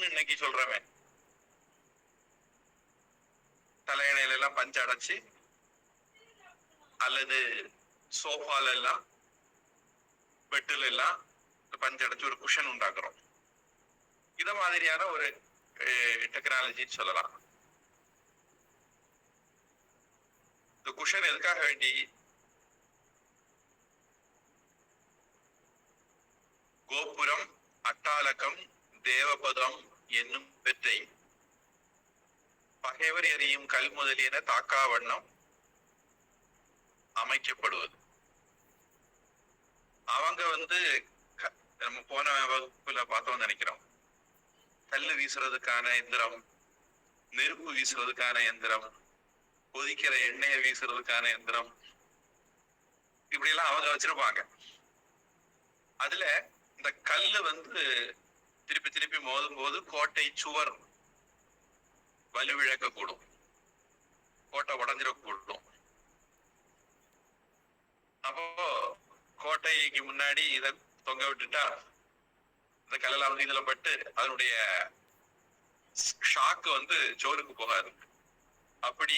இன்னைக்கு சொல்றமே, தலையணையில எல்லாம் பஞ்சு அடைச்சு அல்லது சோஃபால எல்லாம் பெட்டுல எல்லாம் பஞ்சு அடைச்சு ஒரு குஷன் உண்டாக்குறோம். இத மாதிரியான ஒரு டெக்னாலஜின்னு சொல்லலாம். இந்த குஷன் எதுக்காக வேண்டி, கோபுரம் அட்டாலகம் தேவபதம் என்னும் பெற்றை பகைவர் எறியும் கல் முதலியன தாக்கா வண்ணம் அமைக்கப்படுவது. அவங்க நம்ம போன வகுப்புல பார்த்தோம்னு நினைக்கிறோம். கல்லு வீசுறதுக்கான எந்திரம், நெருப்பு வீசுறதுக்கான எந்திரம், கொதிக்கிற எண்ணெயை வீசுறதுக்கான எந்திரம், இப்படி எல்லாம் அவங்க வச்சிருப்பாங்க. அதுல இந்த கல்லு திருப்பி திருப்பி மோதும் போது கோட்டை சுவர் வலுவிழக்கக்கூடும், கோட்டை உடஞ்சிடக்கூடும். அப்போ கோட்டைக்கு முன்னாடி இத தொங்க விட்டுட்டா இந்த கல்லெல்லாம் இதுல பட்டு அதனுடைய ஷாக்கு சோருக்கு போகாது. அப்படி